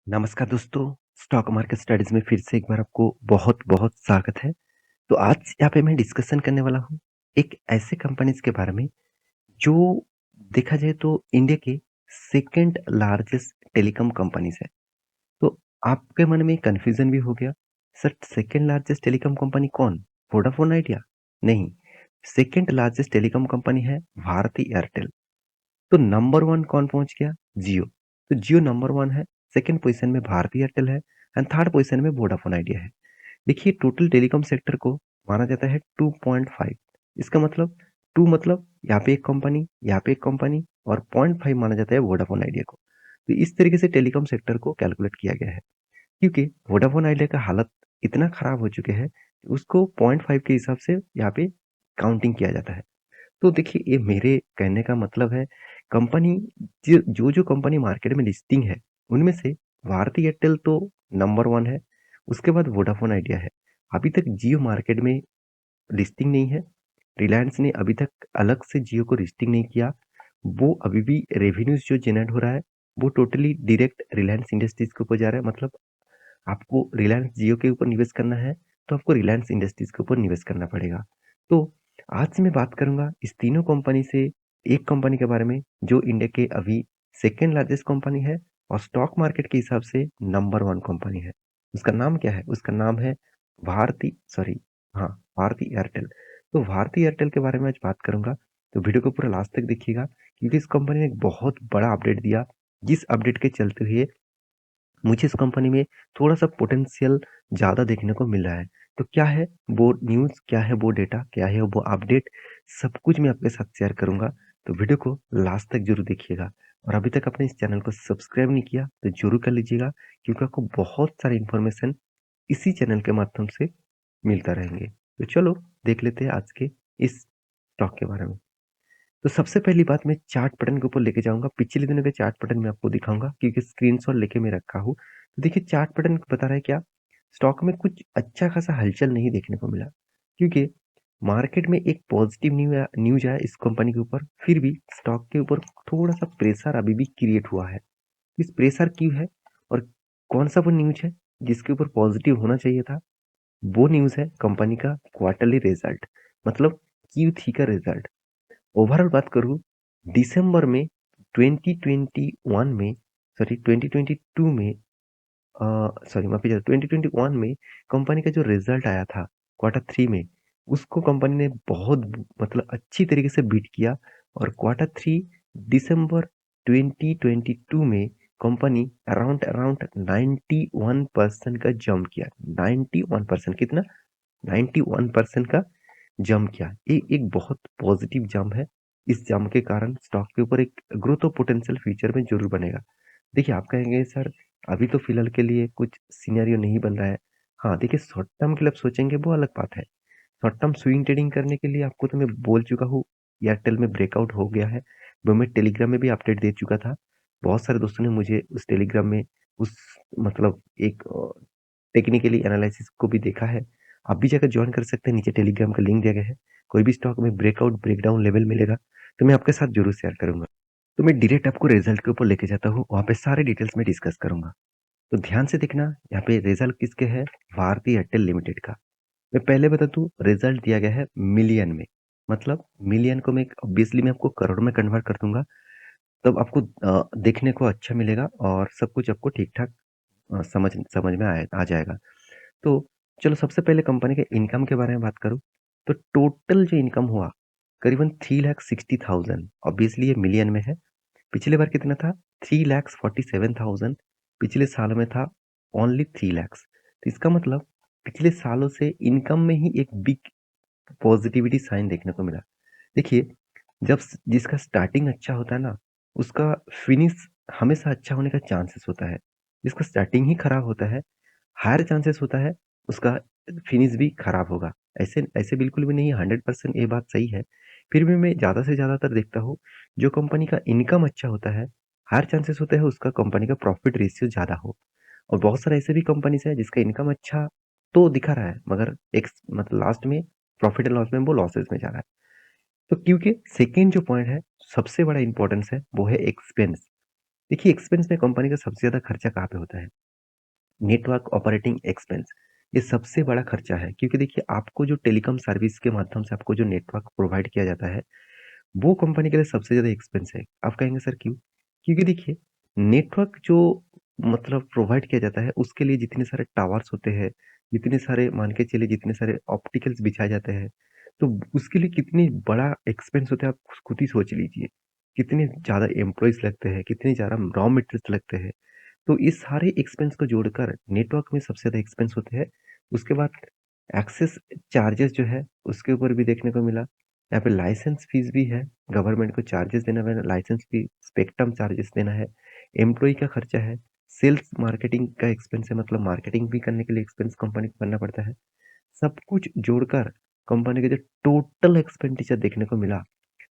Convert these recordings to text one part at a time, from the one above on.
नमस्कार दोस्तों, stock market studies में फिर से एक बार आपको बहुत-बहुत स्वागत है। तो आज यहाँ पे मैं डिस्कशन करने वाला हूँ, एक ऐसे कंपनीज़ के बारे में जो देखा जाए तो इंडिया के सेकंड लार्जेस्ट टेलीकॉम कंपनीज़ है। तो आपके मन में कन्फ्यूज़न भी हो गया, sir second largest telecom company कौन? Vodafone Idea? नहीं, सेकंड लार्जेस्ट टेलीकॉम कंपनी है भारती एयरटेल। तो नंबर 1 कौन पहुँच गया? जियो। तो जियो नंबर 1 है, सेकंड पोज़ीशन में भारती एयरटेल है एंड थर्ड पोज़ीशन में वोडाफोन आइडिया है। देखिए टोटल टेलीकॉम सेक्टर को माना जाता है 2.5। इसका मतलब 2 मतलब यहाँ पे एक कंपनी, यहाँ पे एक कंपनी और 0.5 माना जाता है वोडाफोन आइडिया को। तो इस तरीके से टेलीकॉम सेक्टर को कैलकुलेट किया गया है। क्योंकि वोडाफोन आइडिया का हालत इतना खराब हो चुके हैं, उसको 0.5 के हिसाब से यहाँ पे काउंटिंग किया जाता है। तो देखिए ये मेरे कहने का मतलब है कंपनी जो कंपनी मार्केट में लिस्टिंग है उनमें से भारती एयरटेल तो नंबर 1 है, उसके बाद वोडाफोन आइडिया है। अभी तक जियो मार्केट में लिस्टिंग नहीं है। रिलायंस ने अभी तक अलग से जियो को लिस्टिंग नहीं किया। वो अभी भी रेवेन्यूज़ जो जनरेट हो रहा है वो टोटली डायरेक्ट रिलायंस इंडस्ट्रीज़ के ऊपर जा रहा है। मतलब आपको रिलायंस जियो के ऊपर निवेश करना है, तो आपको रिलायंस इंडस्ट्रीज़ के ऊपर निवेश करना पड़ेगा। तो आज मैं बात करूँगा इस तीनों कंपनी से एक कंपनी के बारे में जो इंडिया के अभी सेकंड लार्जेस्ट कंपनी है और स्टॉक मार्केट के हिसाब से नंबर 1 कंपनी है। उसका नाम क्या है? उसका नाम है भारती सॉरी हाँ, भारती एयरटेल। तो भारती एयरटेल के बारे में आज बात करूँगा, तो वीडियो को पूरा लास्ट तक देखिएगा क्योंकि इस कंपनी ने एक बहुत बड़ा अपडेट दिया, जिस अपडेट के चलते हुए मुझे इस कंपनी में थोड़ा-सा पोटेंशियल ज़्यादा देखने को मिल रहा है। तो क्या है वो न्यूज़, क्या है वो डेटा, क्या है वो अपडेट, सब कुछ मैं आपके साथ शेयर करूँगा। तो वीडियो को लास्ट तक ज़रूर देखिएगा और अभी तक आपने इस चैनल को सब्सक्राइब नहीं किया तो ज़रूर कर लीजिएगा क्योंकि आपको बहुत सारी इन्फॉर्मेशन इसी चैनल के माध्यम से मिलता रहेंगे। तो चलो देख लेते हैं आज के इस टॉक के बारे में। तो सबसे पहली बात मैं चार्ट पैटर्न के ऊपर लेके जाऊँगा, पिछले दिनों के चार्ट पैटर्न मैं आपको दिखाऊँगा क्योंकि स्क्रीनशॉट लेके मैं रखा हूँ। तो देखिए चार्ट पैटर्न बता रहा है क्या? स्टॉक में कुछ अच्छा खासा हलचल नहीं देखने को मिला, क्योंकि मार्केट में एक पॉजिटिव न्यूज़ आया इस कंपनी के ऊपर, फिर भी स्टॉक के ऊपर थोड़ा-सा प्रेशर अभी भी क्रिएट हुआ है। इस प्रेशर क्यों है और कौन-सा वो न्यूज़ है जिसके ऊपर पॉजिटिव होना चाहिए था? वो न्यूज़ है कंपनी का क्वार्टरली रिजल्ट, मतलब Q3 का रिजल्ट। ओवरऑल बात करूँ दिसंबर में 2021 में सॉरी 2022 में सॉरी माफ़ कीजिएगा 2021 में कंपनी का जो रिजल्ट आया था क्वार्टर 3 में, उसको कंपनी ने बहुत मतलब अच्छी तरीके से बीट किया और क्वार्टर 3 दिसंबर 2022 में कंपनी अराउंड अराउंड 91% का जंप किया। 91% कितना? 91% का जंप किया। ये एक बहुत पॉजिटिव जंप है। इस जंप के कारण स्टॉक के ऊपर एक ग्रोथ ऑफ पोटेंशियल फ्यूचर में ज़रूर बनेगा। देखिए आप कहेंगे सर अभी तो फ़िलहाल के लिए कुछ सिनेरियो नहीं बन रहा है। हाँ, देखिए शॉर्ट टर्म के लिए आप सोचेंगे वो अलग बात है। शॉर्ट टर्म स्विंग ट्रेडिंग करने के लिए आपको तो मैं बोल चुका हूँ, एयरटेल में ब्रेकआउट हो गया है। वो मैं टेलीग्राम में भी अपडेट दे चुका था। बहुत सारे दोस्तों ने मुझे उस टेलीग्राम में उस मतलब एक टेक्निकली एनालिसिस को भी देखा है। आप भी जाकर जॉइन कर सकते हैं, नीचे टेलीग्राम का लिंक दिया गया है। कोई भी स्टॉक में ब्रेकआउट, ब्रेकडाउन लेवल मिलेगा, तो मैं आपके साथ ज़रूर शेयर करूँगा। तो मैं डायरेक्ट आपको रिजल्ट के ऊपर लेके जाता हूँ, वहाँ पे सारे डिटेल्स में डिस्कस करूँगा। तो ध्यान से देखना, यहाँ पे रिजल्ट किसके है? भारती एयरटेल लिमिटेड का। मैं पहले बता दूँ रिजल्ट दिया गया है मिलियन में, मतलब मिलियन को मैं ऑब्वियसली मैं आपको करोड़ में कन्वर्ट कर दूँगा, तब आपको देखने को अच्छा मिलेगा और सब कुछ आपको ठीक-ठाक समझ समझ में आ जाएगा। तो चलो सबसे पहले कंपनी के इनकम के बारे में बात करूँ, तो टोटल जो इनकम हुआ करीबन 3,60,000 ऑब्वियसली ये मिलियन में है। पिछली बार कितना था? 3,47,000 पिछले साल में था ओनली 3 लैक्स। तो इसका मतलब पिछले सालों से इनकम में ही एक बिग पॉजिटिविटी साइन देखने को मिला। देखिए, जब जिसका स्टार्टिंग अच्छा होता है ना, उसका फिनिश हमेशा अच्छा होने का चांसेस होता है। जिसका स्टार्टिंग ही खराब होता है, हायर चांसेस होता है उसका फिनिश भी खराब होगा। ऐसे ऐसे बिल्कुल भी नहीं है 100% ये बात सही है। फिर भी मैं ज़्यादा से ज़्यादातर देखता हूँ, जो कंपनी का इनकम अच्छा होता है, हायर चांसेस होता है उसका कंपनी का प्रॉफिट रेशियो ज़्यादा हो। और बहुत सारे ऐसे भी कंपनीज़ हैं जिसका इनकम अच्छा तो दिखा रहा है, मगर एक मतलब लास्ट में प्रॉफिट एंड लॉस में वो लॉसेस में जा रहा है। तो क्योंकि सेकंड जो पॉइंट है, सबसे बड़ा इम्पोर्टेंस है, वो है एक्सपेंस। देखिए एक्सपेंस में कंपनी का सबसे ज़्यादा खर्चा कहाँ पे होता है? नेटवर्क ऑपरेटिंग एक्सपेंस, ये सबसे बड़ा खर्चा है क्योंकि देखिए आपको जो टेलीकॉम सर्विस के माध्यम से आपको जो नेटवर्क प्रोवाइड किया जाता है, वो कंपनी के लिए सबसे ज़्यादा एक्सपेंस है। आप कहेंगे सर क्यों? क्योंकि देखिए नेटवर्क जो मतलब प्रोवाइड किया जाता है उसके लिए जितने सारे टावर्स होते हैं, जितने सारे मान के चलिए जितने सारे ऑप्टिकल्स बिछाए जाते हैं, तो उसके लिए कितनी बड़ा एक्सपेंस होता है आप खुद ही सोच लीजिए। कितने ज़्यादा एम्प्लॉइज़ लगते हैं, कितने ज़्यादा रॉ मटेरियल्स लगते हैं। तो इस सारे एक्सपेंस को जोड़कर नेटवर्क में सबसे ज़्यादा एक्सपेंस होते हैं। उसके बाद एक्सेस चार्जेस जो है उसके ऊपर भी देखने को मिला। यहाँ पे लाइसेंस फीस भी है, गवर्नमेंट को चार्जेस देना है, लाइसेंस फी, स्पेक्ट्रम चार्जेस देना है, एम्प्लॉयी का खर्चा है, सेल्स मार्केटिंग का एक्सपेंस है मतलब मार्केटिंग भी करने के लिए एक्सपेंस कंपनी को करना पड़ता है। सब कुछ जोड़कर कंपनी का जो टोटल एक्सपेंडिचर देखने को मिला,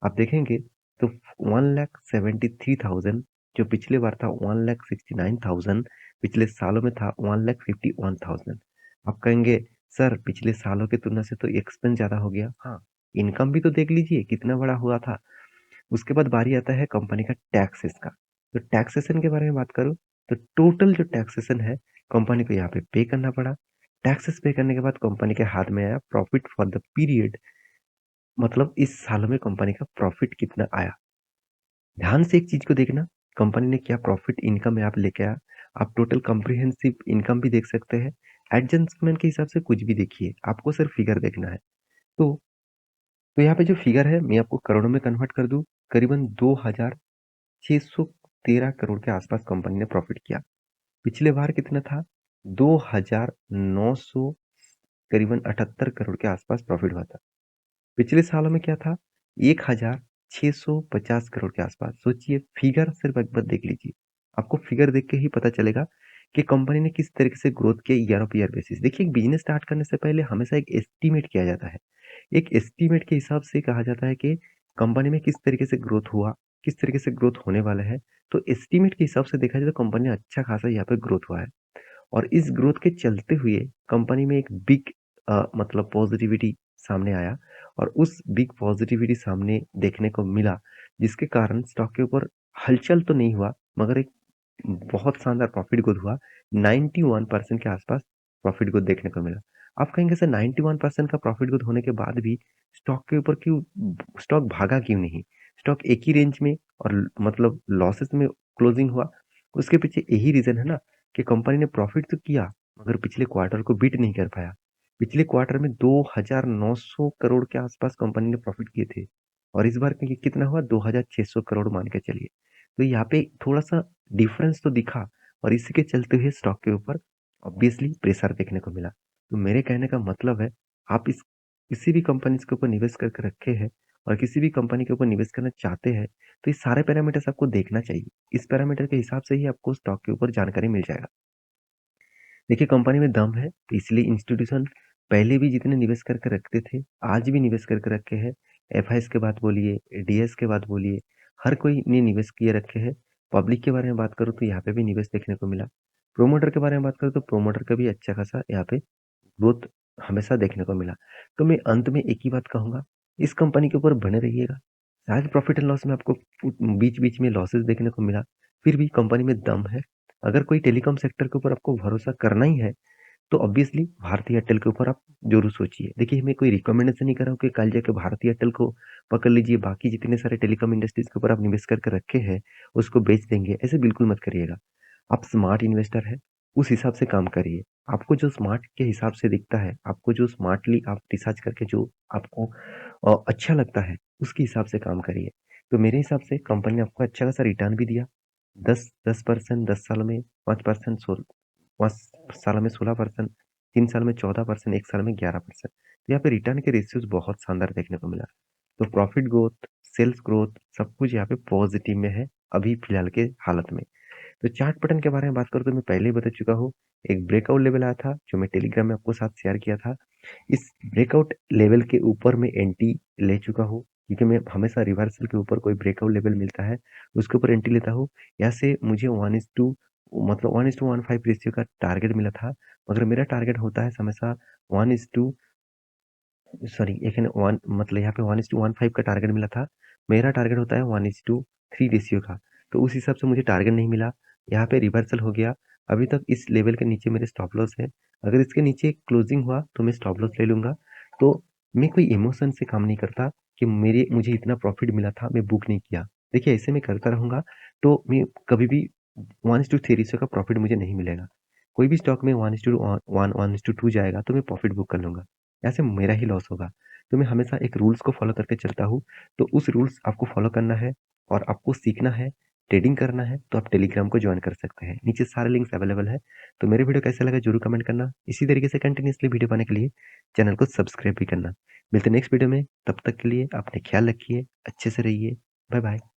आप देखेंगे तो 1,73,000 जो पिछली बार था 1,69,000 पिछले सालों में था 1,51,000। आप कहेंगे सर पिछले सालों की तुलना से तो एक्सपेंस ज़्यादा हो गया। हाँ, इनकम भी तो देख लीजिए कितना बड़ा हुआ था। उसके बाद बारी आता है कंपनी का टैक्सेस का। तो टैक्सेशन के बारे में बात करूँ तो टोटल जो टैक्सेशन है कंपनी को यहाँ पे करना पड़ा। टैक्सेस पे करने के बाद कंपनी के हाथ में आया प्रॉफिट फॉर द पीरियड, मतलब इस साल में कंपनी का प्रॉफिट कितना आया। ध्यान से एक चीज को देखना, कंपनी ने क्या प्रॉफिट इनकम यहाँ पे लेके आया। आप टोटल कॉम्प्रिहेंसिव इनकम भी देख सकते हैं, एडजस्टमेंट के हिसाब से कुछ भी देखिए, आपको सिर्फ फिगर देखना है। तो तो यहाँ पे जो फिगर है मैं आपको करोड़ों में कन्वर्ट कर दूं, करीबन 2,613 करोड़ के आसपास कंपनी ने प्रॉफिट किया। पिछले बार कितना था? 2,900 करीबन 78 करोड़ के आसपास प्रॉफिट हुआ था। पिछले सालों में क्या था? 1,650 करोड़ के आसपास। सोचिए फिगर सिर्फ एक बार देख लीजिए। आपको फिगर देख के ही पता चलेगा कि कंपनी ने किस तरीके से ग्रोथ किया ईयर ऑफ ईयर बेसिस। देखिए एक बिजनेस स्टार्ट करने से पहले हमेशा एक एस्टीमेट किया जाता है। एक एस्टीमेट के हिसाब से कहा जाता है कि कंपनी में किस तरीके से ग्रोथ हुआ, किस तरीके से ग्रोथ होने वाला है। तो एस्टीमेट के हिसाब से देखा जाए तो कंपनी अच्छा खासा यहाँ पे ग्रोथ हुआ है। और इस ग्रोथ के चलते हुए कंपनी में एक बिग मतलब पॉजिटिविटी सामने आया और उस बिग पॉजिटिविटी सामने देखने को मिला, जिसके कारण स्टॉक के ऊपर हलचल तो नहीं हुआ मगर एक बहुत शानदार प्रॉफिट ग्रोथ हुआ। 91% के आसपास प्रॉफिट ग्रोथ देखने को मिला। आप कहेंगे सर 91% का प्रॉफिट ग्रोथ होने के बाद भी स्टॉक के ऊपर क्यों, स्टॉक भागा क्यों नहीं? स्टॉक एक ही रेंज में और मतलब लॉसेस में क्लोजिंग हुआ। उसके पीछे यही रीजन है ना कि कंपनी ने प्रॉफिट तो किया मगर पिछले क्वार्टर को बीट नहीं कर पाया। पिछले क्वार्टर में 2,900 करोड़ के आसपास कंपनी ने प्रॉफिट किए थे और इस बार में कितना हुआ? 2,600 करोड़ मान के चलिए। तो यहाँ पे थोड़ा सा डिफरेंस तो दिखा और इसी के चलते हुए स्टॉक के ऊपर ऑब्वियसली प्रेशर देखने को मिला। तो मेरे कहने का मतलब है, आप इस किसी भी कंपनीज के ऊपर निवेश करके रखे हैं और किसी भी कंपनी के ऊपर निवेश करना चाहते हैं तो ये सारे पैरामीटर्स आपको देखना चाहिए। इस पैरामीटर के हिसाब से ही आपको स्टॉक के ऊपर जानकारी मिल जाएगा। देखिए कंपनी में दम है तो इसलिए इंस्टीट्यूशन पहले भी जितने निवेश करके रखते थे आज भी निवेश करके रखे हैं। एफआईएस के बात बोलिए, डीएस के बात बोलिए, हर कोई ने निवेश किए रखे हैं। पब्लिक के बारे में बात करूँ तो यहाँ पे भी निवेश देखने को मिला। प्रोमोटर के बारे में बात करूँ तो प्रोमोटर का भी अच्छा खासा यहाँ पे ग्रोथ हमेशा देखने को मिला। तो मैं अंत में एक ही बात कहूँगा, इस कंपनी के ऊपर बने रहिएगा। शायद प्रॉफिट एंड लॉस में आपको बीच-बीच में लॉसेस देखने को मिला, फिर भी कंपनी में दम है। अगर कोई टेलीकॉम सेक्टर के ऊपर आपको भरोसा करना ही है, तो ऑब्वियसली भारती एयरटेल के ऊपर आप ज़रूर सोचिए। देखिए मैं कोई रिकमेंडेशन नहीं कर रहा हूँ कि कल जाके भारती एयरटेल को पकड़ लीजिए, बाकी जितने सारे टेलीकॉम इंडस्ट्रीज़ के ऊपर आप निवेश करके रखे हैं, उसको बेच देंगे, ऐसे बिल्कुल मत करिएगा। आप स्मार्ट इन्वेस्टर हैं, उस हिसाब से काम करिए। आपको जो स्मार्ट के हिसाब से दिखता है, आपको जो स्मार्टली आप रिसर्च करके जो आपको अच्छा लगता है, उसके हिसाब से काम करिए। तो मेरे हिसाब से कंपनी ने आपको अच्छा खासा रिटर्न भी दिया। 10% 10 साल में 5%, 5 साल में 16%, 3 साल में 14%, 1 साल में 11%। तो यहाँ पे रिटर्न के रेशियोज बहुत शानदार देखने को मिला। तो प्रॉफिट ग्रोथ, सेल्स ग्रोथ सब कुछ यहाँ पे पॉजिटिव में है अभी फिलहाल के हालत में। तो चार्ट पैटर्न के बारे में बात करूँ तो मैं पहले ही बता चुका हूँ। एक ब्रेकआउट लेवल आया था जो मैं टेलीग्राम में आपको साथ शेयर किया था। इस ब्रेकआउट लेवल के ऊपर मैं एंट्री ले चुका हूँ क्योंकि मैं हमेशा रिवर्सल के ऊपर कोई ब्रेकआउट लेवल मिलता है उसके ऊपर एंट्री लेता हूँ। यहाँ से मुझे 1:2 मतलब 1:15 रेशियो का टारगेट मिला था मगर मेरा टारगेट होता है हमेशा 1:, सॉरी एक है 1 मतलब यहाँ पे 1:15 का टारगेट मिला था। मेरा टारगेट होता है 1:3 रेशियो का। तो उस हिसाब से मुझे टारगेट नहीं मिला, यहाँ पे रिवर्सल हो गया। अभी तक इस लेवल के नीचे मेरे स्टॉप लॉस है। अगर इसके नीचे क्लोजिंग हुआ तो मैं स्टॉप लॉस ले लूँगा। तो मैं कोई इमोशन से काम नहीं करता कि मुझे इतना प्रॉफ़िट मिला था, मैं बुक नहीं किया। देखिए ऐसे मैं करता रहूँगा तो मैं कभी भी 1:3 रेशियो का प्रॉफ़िट मुझे नहीं मिलेगा। कोई भी स्टॉक में 1:1 1:2 जाएगा तो मैं प्रॉफ़िट बुक कर लूँगा। ऐसे मेरा ही लॉस होगा। तो मैं हमेशा एक रूल्स को फ़ॉलो करके चलता हूँ। तो उस रूल्स आपको फ़ॉलो करना है और आपको सीखना है, ट्रेडिंग करना है तो आप टेलीग्राम को जॉइन कर सकते हैं। नीचे सारे लिंक्स अवेलेबल है। तो मेरे वीडियो कैसा लगा ज़रूर कमेंट करना। इसी तरीके से कंटिन्यूअसली वीडियो पाने के लिए चैनल को सब्सक्राइब भी करना। मिलते हैं नेक्स्ट वीडियो में, तब तक के लिए अपने ख्याल रखिए, अच्छे से रहिए। Bye bye.